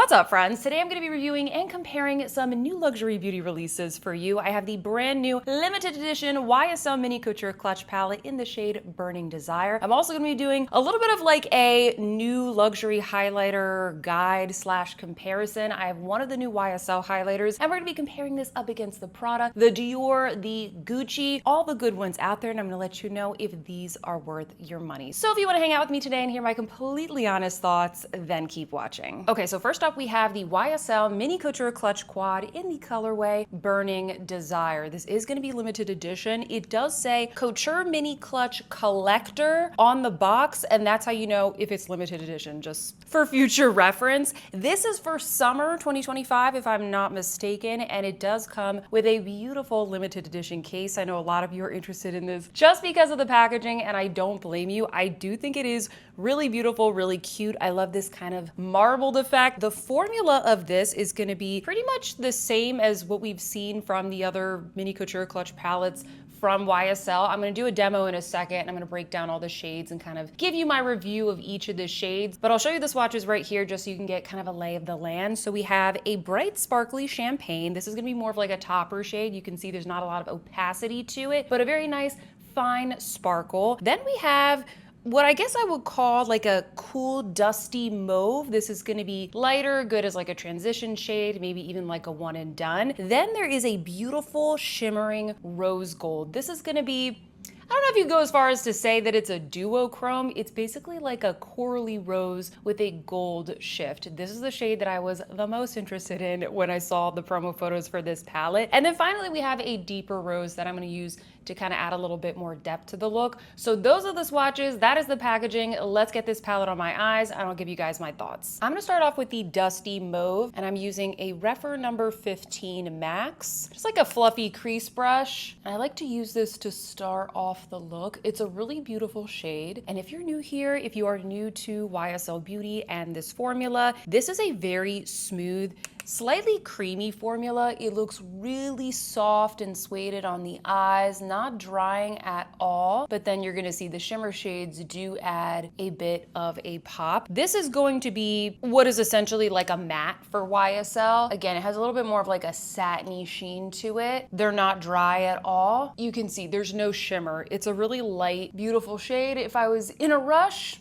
What's up, friends? Today I'm going to be reviewing and comparing some new luxury beauty releases for you. I have the brand new limited edition YSL Mini Couture Clutch Palette in the shade Burning Desire. I'm also going to be doing a little bit of like a new luxury highlighter guide slash comparison. I have one of the new YSL highlighters, and we're going to be comparing this up against the Prada, the Dior, the Gucci, all the good ones out there, and I'm going to let you know if these are worth your money. So if you want to hang out with me today and hear my completely honest thoughts, then keep watching. Okay, so first up we have the YSL Mini Couture Clutch Quad in the colorway Burning Desire. This is going to be limited edition. It does say Couture Mini Clutch Collector on the box, and that's how you know if it's limited edition, just for future reference. This is for summer 2025 if I'm not mistaken, and it does come with a beautiful limited edition case. I know a lot of you are interested in this just because of the packaging, and I don't blame you. I do think it is really beautiful, really cute. I love this kind of marbled effect. The formula of this is going to be pretty much the same as what we've seen from the other Mini Couture Clutch palettes from YSL. I'm going to do a demo in a second, and I'm going to break down all the shades and kind of give you my review of each of the shades. But I'll show you the swatches right here just so you can get kind of a lay of the land. So we have a bright sparkly champagne. This is going to be more of like a topper shade. You can see there's not a lot of opacity to it, but a very nice fine sparkle. Then we have what I guess I would call like a cool dusty mauve. This is going to be lighter, good as like a transition shade, maybe even like a one and done. Then there is a beautiful shimmering rose gold. This is going to be, I don't know if you go as far as to say that it's a duochrome. It's basically like a corally rose with a gold shift. This is the shade that I was the most interested in when I saw the promo photos for this palette. And then finally we have a deeper rose that I'm going to use to kind of add a little bit more depth to the look. So those are the swatches, that is the packaging. Let's get this palette on my eyes and I'll give you guys my thoughts. I'm gonna start off with the dusty mauve, and I'm using a Refer number 15 Max, just like a fluffy crease brush. And I like to use this to start off the look. It's a really beautiful shade. And if you're new here, if you are new to YSL Beauty and this formula, this is a very smooth, slightly creamy formula. It looks really soft and suede on the eyes, not drying at all, but then you're gonna see the shimmer shades do add a bit of a pop. This is going to be what is essentially like a matte for YSL. Again, it has a little bit more of like a satiny sheen to it. They're not dry at all. You can see there's no shimmer. It's a really light, beautiful shade. If I was in a rush,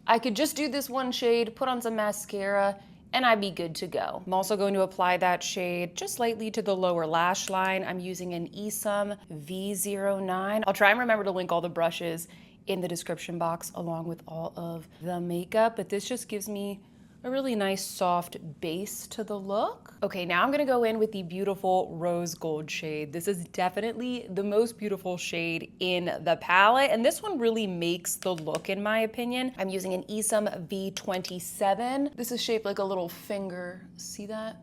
I could just do this one shade, put on some mascara, and I'd be good to go. I'm also going to apply that shade just lightly to the lower lash line. I'm using an EADEM V09. I'll try and remember to link all the brushes in the description box along with all of the makeup, but this just gives me a really nice soft base to the look. Okay, now I'm gonna go in with the beautiful rose gold shade. This is definitely the most beautiful shade in the palette, and this one really makes the look in my opinion. I'm using an EADEM V27. This is shaped like a little finger. See that?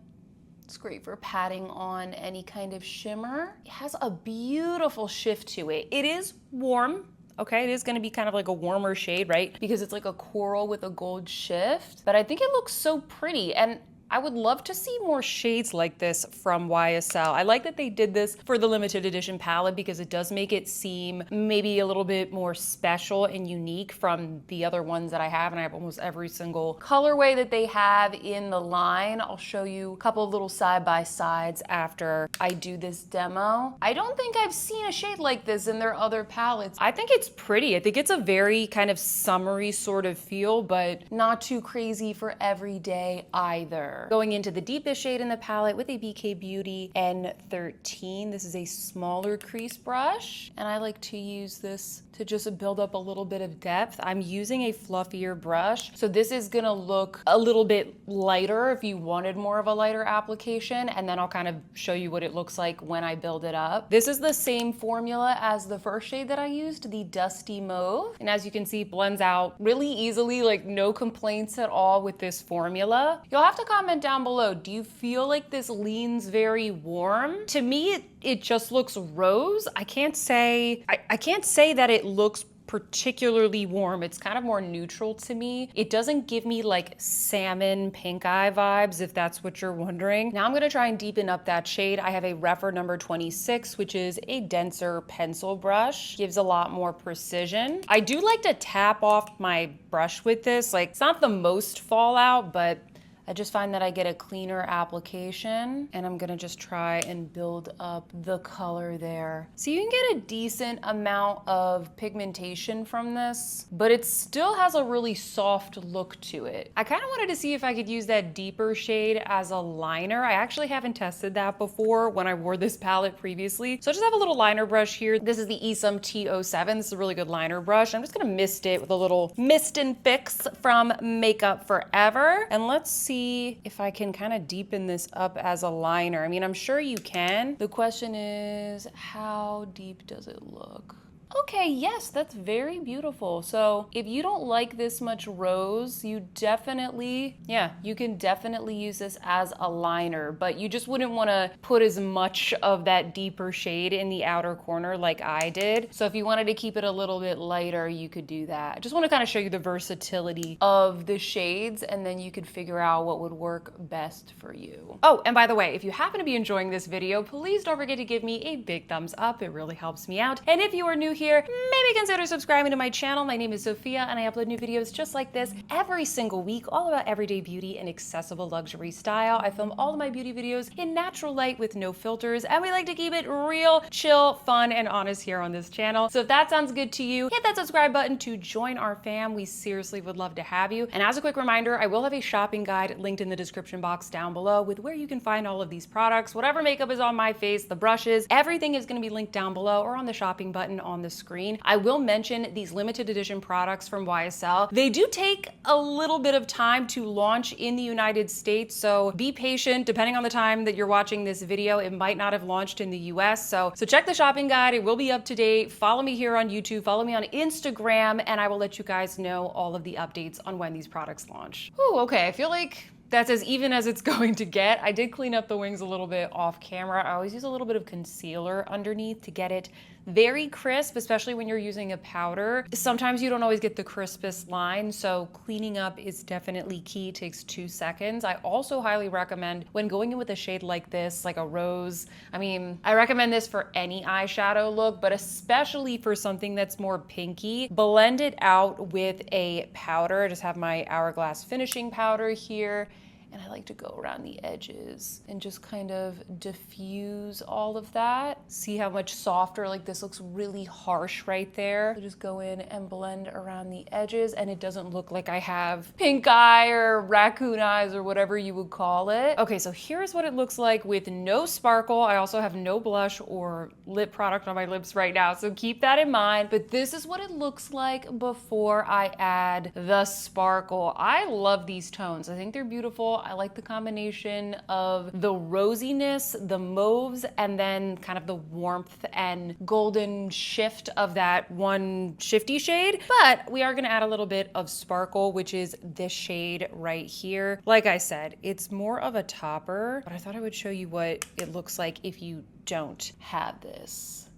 It's great for patting on any kind of shimmer. It has a beautiful shift to it. It is warm. Okay, it is gonna be kind of like a warmer shade, right? Because it's like a coral with a gold shift, but I think it looks so pretty, and I would love to see more shades like this from YSL. I like that they did this for the limited edition palette because it does make it seem maybe a little bit more special and unique from the other ones that I have, and I have almost every single colorway that they have in the line. I'll show you a couple of little side-by-sides after I do this demo. I don't think I've seen a shade like this in their other palettes. I think it's pretty. I think it's a very kind of summery sort of feel, but not too crazy for every day either. Going into the deepest shade in the palette with a BK Beauty N13. This is a smaller crease brush, and I like to use this to just build up a little bit of depth. I'm using a fluffier brush, so this is gonna look a little bit lighter if you wanted more of a lighter application, and then I'll kind of show you what it looks like when I build it up. This is the same formula as the first shade that I used, the Dusty Mauve, and as you can see, blends out really easily, like no complaints at all with this formula. You'll have to comment down below, do you feel like this leans very warm? To me, it just looks rose. I can't say that it looks particularly warm. It's kind of more neutral to me. It doesn't give me like salmon pink eye vibes, if that's what you're wondering. Now I'm gonna try and deepen up that shade. I have a Refer number 26, which is a denser pencil brush. Gives a lot more precision. I do like to tap off my brush with this. Like, it's not the most fallout, but I just find that I get a cleaner application, and I'm gonna just try and build up the color there. So you can get a decent amount of pigmentation from this, but it still has a really soft look to it. I kind of wanted to see if I could use that deeper shade as a liner. I actually haven't tested that before when I wore this palette previously. So I just have a little liner brush here. This is the EADEM T07. This is a really good liner brush. I'm just gonna mist it with a little mist and fix from Makeup Forever. And let's see if I can kind of deepen this up as a liner. I mean, I'm sure you can. The question is, how deep does it look? Okay, yes, that's very beautiful. So if you don't like this much rose, you definitely, you can definitely use this as a liner, but you just wouldn't want to put as much of that deeper shade in the outer corner like I did. So if you wanted to keep it a little bit lighter, you could do that. I just want to kind of show you the versatility of the shades, and then you could figure out what would work best for you. Oh, and by the way, if you happen to be enjoying this video, please don't forget to give me a big thumbs up. It really helps me out. And if you are new here, maybe consider subscribing to my channel. My name is Sophia, and I upload new videos just like this every single week, all about everyday beauty and accessible luxury style. I film all of my beauty videos in natural light with no filters, and we like to keep it real, chill, fun, and honest here on this channel. So if that sounds good to you, hit that subscribe button to join our fam. We seriously would love to have you. And as a quick reminder, I will have a shopping guide linked in the description box down below with where you can find all of these products. Whatever makeup is on my face, the brushes, everything is going to be linked down below or on the shopping button on the screen. I will mention these limited edition products from YSL. They do take a little bit of time to launch in the United States, so be patient. Depending on the time that you're watching this video, it might not have launched in the US. So check the shopping guide. It will be up to date. Follow me here on YouTube, follow me on Instagram, and I will let you guys know all of the updates on when these products launch. Ooh, okay, I feel like that's as even as it's going to get. I did clean up the wings a little bit off camera. I always use a little bit of concealer underneath to get it very crisp, especially when you're using a powder. Sometimes you don't always get the crispest line, so cleaning up is definitely key. It takes 2 seconds. I also highly recommend when going in with a shade like this, like a rose, I mean, I recommend this for any eyeshadow look, but especially for something that's more pinky, blend it out with a powder. I just have my Hourglass finishing powder here, and I like to go around the edges and just kind of diffuse all of that. See how much softer, like this looks really harsh right there. So just go in and blend around the edges, and it doesn't look like I have pink eye or raccoon eyes or whatever you would call it. Okay, so here's what it looks like with no sparkle. I also have no blush or lip product on my lips right now, so keep that in mind. But this is what it looks like before I add the sparkle. I love these tones. I think they're beautiful. I like the combination of the rosiness, the mauves, and then kind of the warmth and golden shift of that one shifty shade. But we are gonna add a little bit of sparkle, which is this shade right here. Like I said, it's more of a topper, but I thought I would show you what it looks like if you don't have this.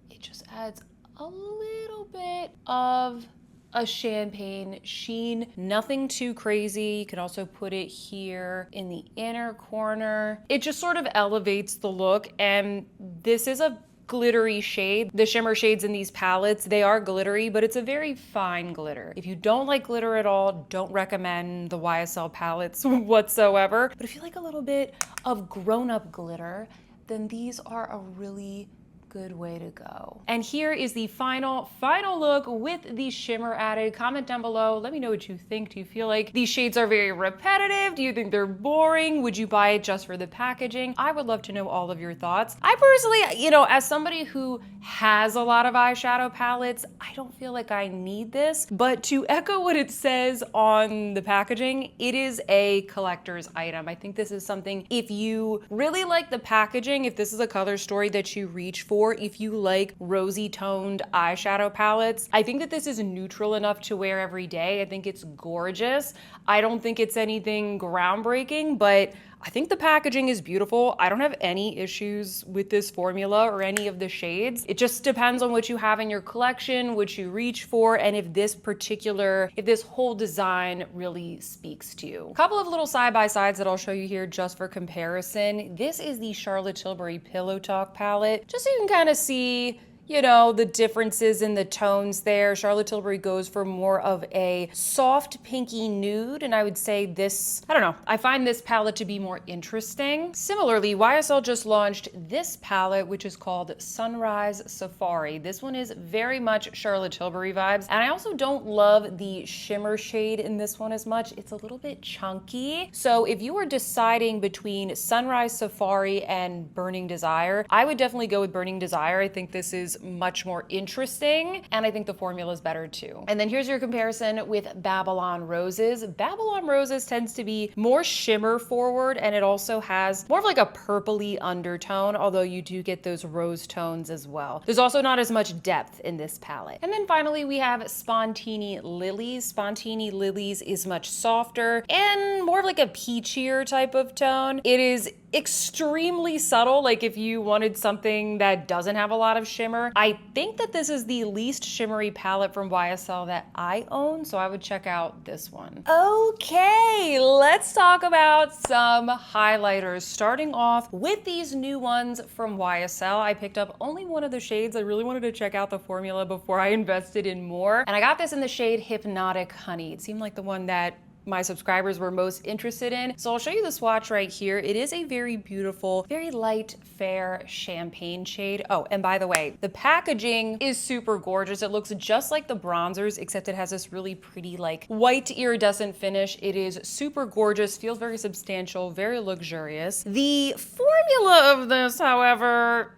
It just adds a little bit of a champagne sheen, nothing too crazy. You can also put it here in the inner corner. It just sort of elevates the look, and this is a glittery shade. The shimmer shades in these palettes, they are glittery, but it's a very fine glitter. If you don't like glitter at all, don't recommend the YSL palettes whatsoever. But if you like a little bit of grown-up glitter, then these are a really good way to go. And here is the final look with the shimmer added. Comment down below. Let me know what you think. Do you feel like these shades are very repetitive? Do you think they're boring? Would you buy it just for the packaging? I would love to know all of your thoughts. I personally, you know, as somebody who has a lot of eyeshadow palettes, I don't feel like I need this, but to echo what it says on the packaging, it is a collector's item. I think this is something, if you really like the packaging, if this is a color story that you reach for, if you like rosy toned eyeshadow palettes, I think that this is neutral enough to wear every day. I think it's gorgeous. I don't think it's anything groundbreaking, but I think the packaging is beautiful. I don't have any issues with this formula or any of the shades. It just depends on what you have in your collection, what you reach for, and if this whole design really speaks to you. A couple of little side-by-sides that I'll show you here just for comparison. This is the Charlotte Tilbury Pillow Talk palette, just so you can kind of see, you know, the differences in the tones there. Charlotte Tilbury goes for more of a soft pinky nude, and I would say this, I don't know, I find this palette to be more interesting. Similarly, YSL just launched this palette, which is called Sunrise Safari. This one is very much Charlotte Tilbury vibes, and I also don't love the shimmer shade in this one as much. It's a little bit chunky. So if you were deciding between Sunrise Safari and Burning Desire, I would definitely go with Burning Desire. I think this is much more interesting, and I think the formula is better too. And then here's your comparison with Babylon Roses. Babylon Roses tends to be more shimmer forward, and it also has more of like a purpley undertone, although you do get those rose tones as well. There's also not as much depth in this palette. And then finally we have Spontini Lilies. Spontini Lilies is much softer and more of like a peachier type of tone. It is extremely subtle, like if you wanted something that doesn't have a lot of shimmer. I think that this is the least shimmery palette from YSL that I own, so I would check out this one. Okay, let's talk about some highlighters, starting off with these new ones from YSL. I picked up only one of the shades. I really wanted to check out the formula before I invested in more, and I got this in the shade Hypnotic Honey. It seemed like the one that my subscribers were most interested in. So I'll show you the swatch right here. It is a very beautiful, very light, fair champagne shade. Oh, and by the way, the packaging is super gorgeous. It looks just like the bronzers, except it has this really pretty like white iridescent finish. It is super gorgeous, feels very substantial, very luxurious. The formula of this, however,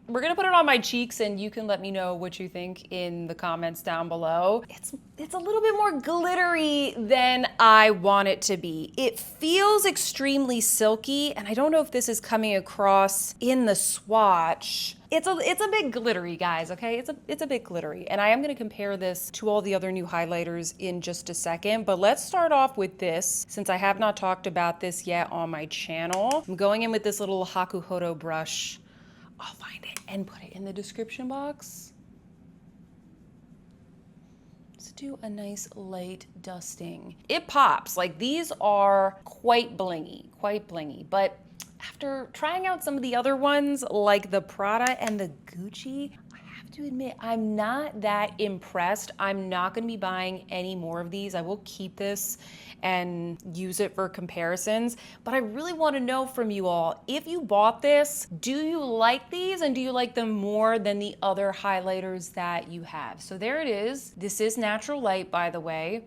we're gonna put it on my cheeks and you can let me know what you think in the comments down below. It's a little bit more glittery than I want it to be. It feels extremely silky, and I don't know if this is coming across in the swatch. It's a bit glittery, guys, okay? It's a bit glittery. And I am gonna compare this to all the other new highlighters in just a second, but let's start off with this, since I have not talked about this yet on my channel. I'm going in with this little Hakuhodo brush. I'll find it and put it in the description box. Let's do a nice light dusting. It pops. Like, these are quite blingy, but after trying out some of the other ones, like the Prada and the Gucci, I have to admit, I'm not that impressed. I'm not gonna be buying any more of these. I will keep this and use it for comparisons, but I really wanna know from you all, if you bought this, do you like these and do you like them more than the other highlighters that you have? So there it is. This is natural light, by the way.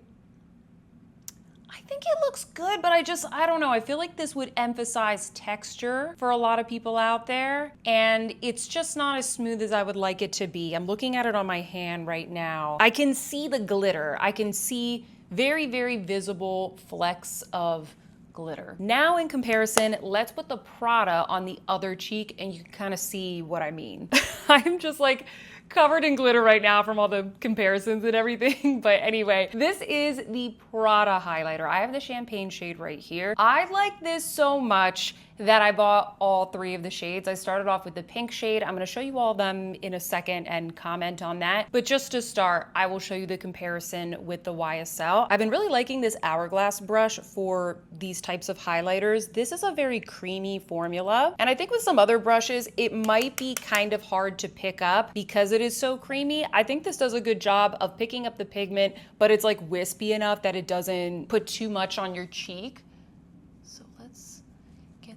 I think it looks good, but I don't know. I feel like this would emphasize texture for a lot of people out there, and it's just not as smooth as I would like it to be. I'm looking at it on my hand right now. I can see the glitter. I can see very, very visible flecks of glitter. Now in comparison, let's put the Prada on the other cheek and you can kind of see what I mean. I'm just like covered in glitter right now from all the comparisons and everything. But anyway, this is the Prada highlighter. I have the champagne shade right here. I like this so much that I bought all three of the shades. I started off with the pink shade. I'm gonna show you all of them in a second and comment on that. But just to start, I will show you the comparison with the YSL. I've been really liking this Hourglass brush for these types of highlighters. This is a very creamy formula. And I think with some other brushes, it might be kind of hard to pick up because it is so creamy. I think this does a good job of picking up the pigment, but it's like wispy enough that it doesn't put too much on your cheek.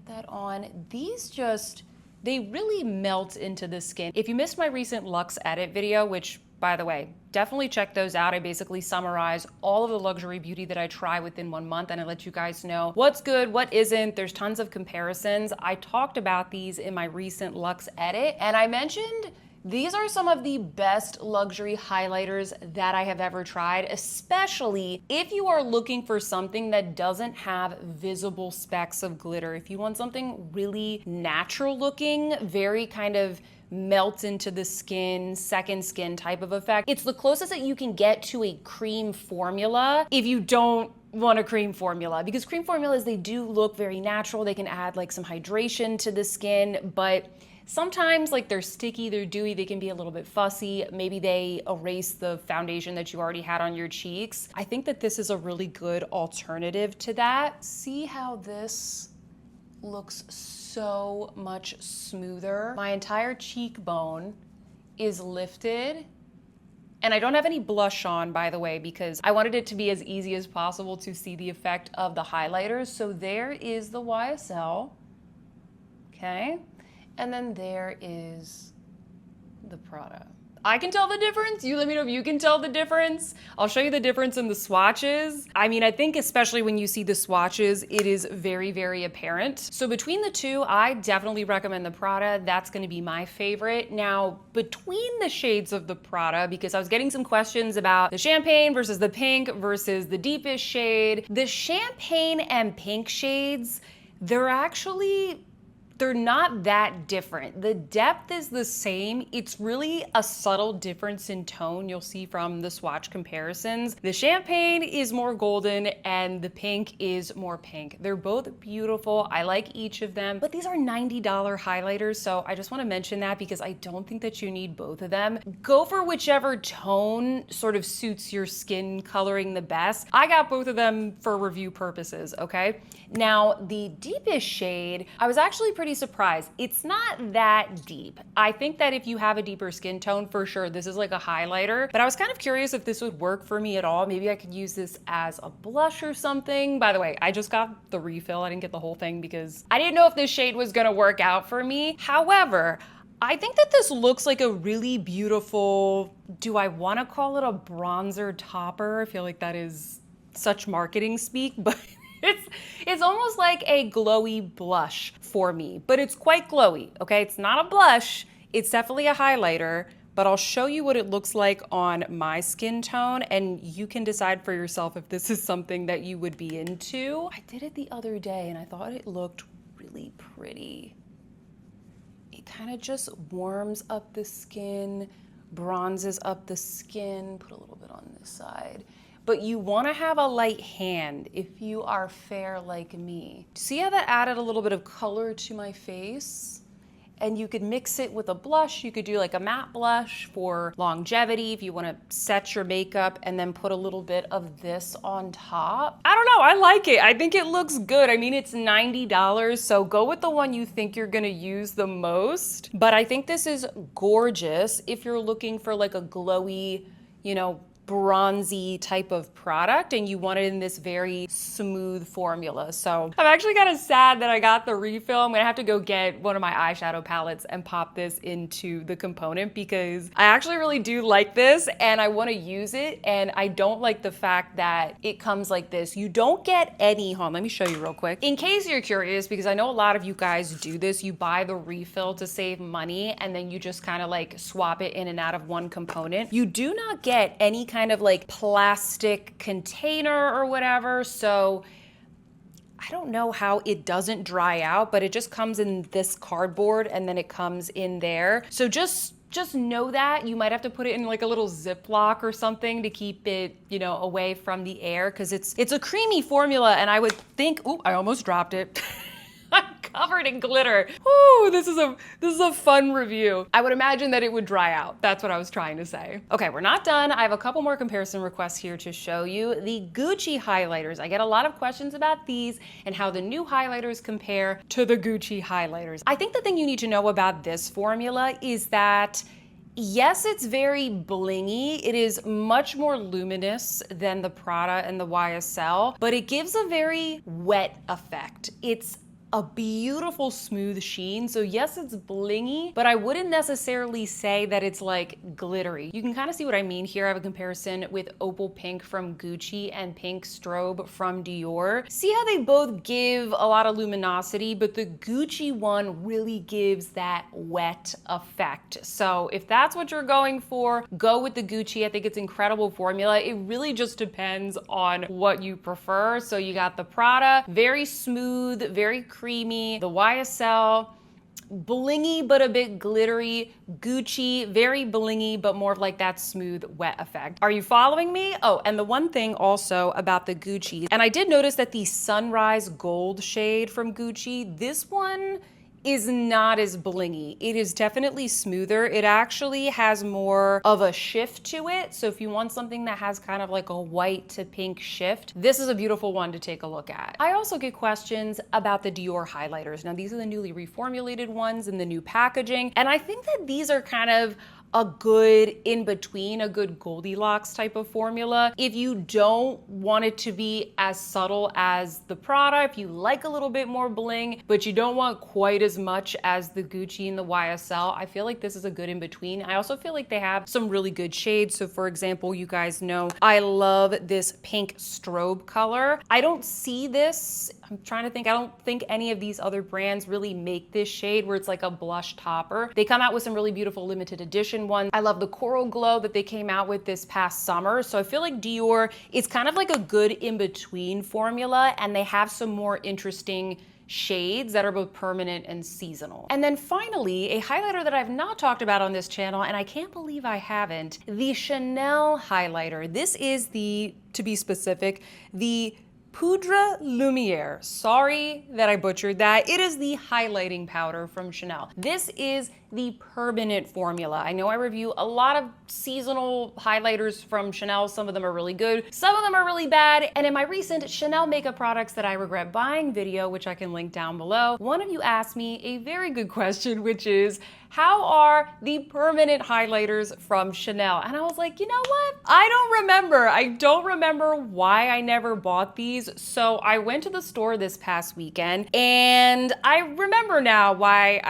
That on. These they really melt into the skin. If you missed my recent Luxe Edit video, which by the way, definitely check those out. I basically summarize all of the luxury beauty that I try within 1 month and I let you guys know what's good, what isn't. There's tons of comparisons. I talked about these in my recent Luxe Edit and I mentioned these are some of the best luxury highlighters that I have ever tried, especially if you are looking for something that doesn't have visible specks of glitter. If you want something really natural looking, very kind of melt into the skin, second skin type of effect. It's the closest that you can get to a cream formula if you don't want a cream formula, because cream formulas, they do look very natural. They can add like some hydration to the skin, but sometimes like they're sticky, they're dewy, they can be a little bit fussy. Maybe they erase the foundation that you already had on your cheeks. I think that this is a really good alternative to that. See how this looks so much smoother? My entire cheekbone is lifted. And I don't have any blush on, by the way, because I wanted it to be as easy as possible to see the effect of the highlighters. So there is the YSL, okay? And then there is the Prada. I can tell the difference. You let me know if you can tell the difference. I'll show you the difference in the swatches. I mean, I think especially when you see the swatches, it is very, very apparent. So between the two, I definitely recommend the Prada. That's gonna be my favorite. Now, between the shades of the Prada, because I was getting some questions about the champagne versus the pink versus the deepest shade. The champagne and pink shades, they're not that different. The depth is the same. It's really a subtle difference in tone you'll see from the swatch comparisons. The champagne is more golden and the pink is more pink. They're both beautiful. I like each of them, but these are $90 highlighters, so I just wanna mention that because I don't think that you need both of them. Go for whichever tone sort of suits your skin coloring the best. I got both of them for review purposes, okay? Now, the deepest shade, I was actually pretty surprised. It's not that deep. I think that if you have a deeper skin tone, for sure, this is like a highlighter, but I was kind of curious if this would work for me at all. Maybe I could use this as a blush or something. By the way, I just got the refill. I didn't get the whole thing because I didn't know if this shade was gonna work out for me. However, I think that this looks like a really beautiful, do I wanna call it a bronzer topper? I feel like that is such marketing speak, but it's almost like a glowy blush for me, but it's quite glowy, okay? It's not a blush, it's definitely a highlighter, but I'll show you what it looks like on my skin tone and you can decide for yourself if this is something that you would be into. I did it the other day and I thought it looked really pretty. It kind of just warms up the skin, bronzes up the skin, put a little bit on this side. But you wanna have a light hand if you are fair like me. See how that added a little bit of color to my face? And you could mix it with a blush. You could do like a matte blush for longevity if you wanna set your makeup and then put a little bit of this on top. I don't know, I like it. I think it looks good. I mean, it's $90, so go with the one you think you're gonna use the most. But I think this is gorgeous if you're looking for like a glowy, you know, bronzy type of product and you want it in this very smooth formula. So I'm actually kind of sad that I got the refill. I'm gonna have to go get one of my eyeshadow palettes and pop this into the component because I actually really do like this and I want to use it, and I don't like the fact that it comes like this. You don't get any, hold on, let me show you real quick. In case you're curious, because I know a lot of you guys do this, you buy the refill to save money and then you just kind of like swap it in and out of one component. You do not get any kind of like plastic container or whatever, so I don't know how it doesn't dry out, but it just comes in this cardboard and then it comes in there. So just know that you might have to put it in like a little Ziploc or something to keep it, you know, away from the air because it's a creamy formula and I would think, ooh, I almost dropped it. I'm covered in glitter. Ooh, this is a fun review. I would imagine that it would dry out. That's what I was trying to say. Okay, we're not done. I have a couple more comparison requests here to show you. The Gucci highlighters. I get a lot of questions about these and how the new highlighters compare to the Gucci highlighters. I think the thing you need to know about this formula is that yes, it's very blingy. It is much more luminous than the Prada and the YSL, but it gives a very wet effect. It's a beautiful smooth sheen. So yes, it's blingy, but I wouldn't necessarily say that it's like glittery. You can kind of see what I mean here. I have a comparison with Opal Pink from Gucci and Pink Strobe from Dior. See how they both give a lot of luminosity, but the Gucci one really gives that wet effect. So if that's what you're going for, go with the Gucci. I think it's incredible formula. It really just depends on what you prefer. So you got the Prada, very smooth, very creamy, the YSL, blingy but a bit glittery, Gucci, very blingy but more of like that smooth wet effect. Are you following me? Oh, and the one thing also about the Gucci, and I did notice that the Sunrise Gold shade from Gucci, this one is not as blingy. It is definitely smoother. It actually has more of a shift to it. So if you want something that has kind of like a white to pink shift, this is a beautiful one to take a look at. I also get questions about the Dior highlighters. Now these are the newly reformulated ones in the new packaging. And I think that these are kind of a good in between, a good Goldilocks type of formula. If you don't want it to be as subtle as the Prada, if you like a little bit more bling, but you don't want quite as much as the Gucci and the YSL, I feel like this is a good in between. I also feel like they have some really good shades. So for example, you guys know I love this pink strobe color. I don't see this, I'm trying to think, I don't think any of these other brands really make this shade where it's like a blush topper. They come out with some really beautiful limited edition ones. I love the coral glow that they came out with this past summer. So I feel like Dior is kind of like a good in-between formula, and they have some more interesting shades that are both permanent and seasonal. And then finally, a highlighter that I've not talked about on this channel, and I can't believe I haven't, the Chanel highlighter. This is the, to be specific, the Poudre Lumiere. Sorry that I butchered that. It is the highlighting powder from Chanel. This is the permanent formula. I know I review a lot of seasonal highlighters from Chanel. Some of them are really good, some of them are really bad. And in my recent Chanel makeup products that I regret buying video, which I can link down below, one of you asked me a very good question, which is, how are the permanent highlighters from Chanel? And I was like, you know what? I don't remember why I never bought these. So I went to the store this past weekend, and I remember now why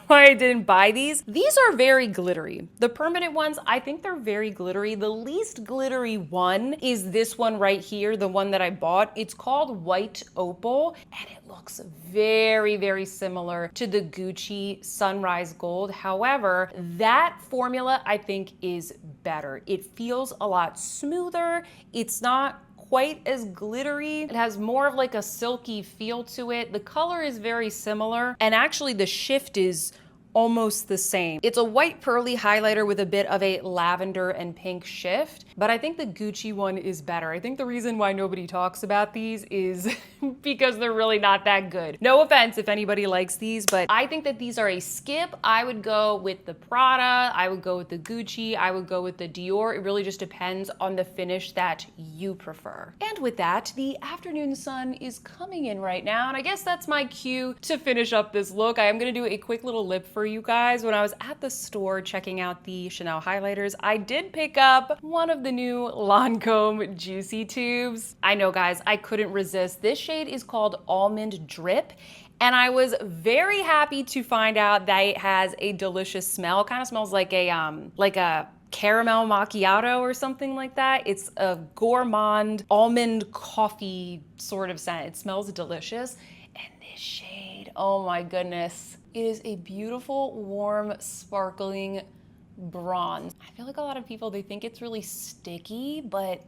I didn't buy these. These are very glittery. The permanent ones, I think they're very glittery. The least glittery one is this one right here, the one that I bought. It's called White Opal, and it looks very, very similar to the Gucci Sunrise Gold. However, that formula I think is better. It feels a lot smoother. It's not quite as glittery. It has more of like a silky feel to it. The color is very similar, and actually the shift is almost the same. It's a white pearly highlighter with a bit of a lavender and pink shift, but I think the Gucci one is better. I think the reason why nobody talks about these is because they're really not that good. No offense if anybody likes these, but I think that these are a skip. I would go with the Prada, I would go with the Gucci, I would go with the Dior. It really just depends on the finish that you prefer. And with that, the afternoon sun is coming in right now, and I guess that's my cue to finish up this look. I am gonna do a quick little lip for you guys. When I was at the store checking out the Chanel highlighters, I did pick up one of the new Lancome Juicy Tubes. I know guys, I couldn't resist. This shade is called Almond Drip, and I was very happy to find out that it has a delicious smell. It kind of smells like a caramel macchiato or something like that. It's a gourmand almond coffee sort of scent. It smells delicious. And this shade, oh my goodness. It is a beautiful, warm, sparkling bronze. I feel like a lot of people, they think it's really sticky, but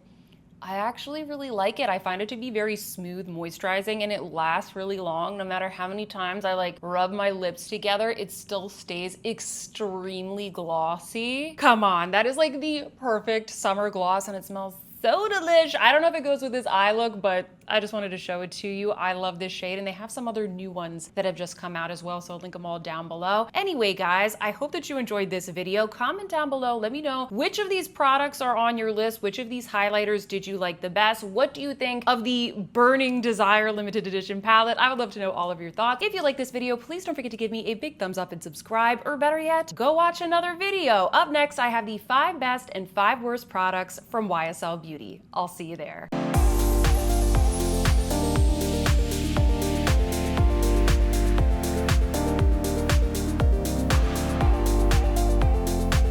I actually really like it. I find it to be very smooth, moisturizing, and it lasts really long. No matter how many times I like rub my lips together, it still stays extremely glossy. Come on, that is like the perfect summer gloss, and it smells so delish. I don't know if it goes with this eye look, but I just wanted to show it to you. I love this shade, and they have some other new ones that have just come out as well, so I'll link them all down below. Anyway, guys, I hope that you enjoyed this video. Comment down below, let me know which of these products are on your list, which of these highlighters did you like the best? What do you think of the Burning Desire limited edition palette? I would love to know all of your thoughts. If you like this video, please don't forget to give me a big thumbs up and subscribe, or better yet, go watch another video. Up next, I have the 5 best and 5 worst products from YSL Beauty. I'll see you there.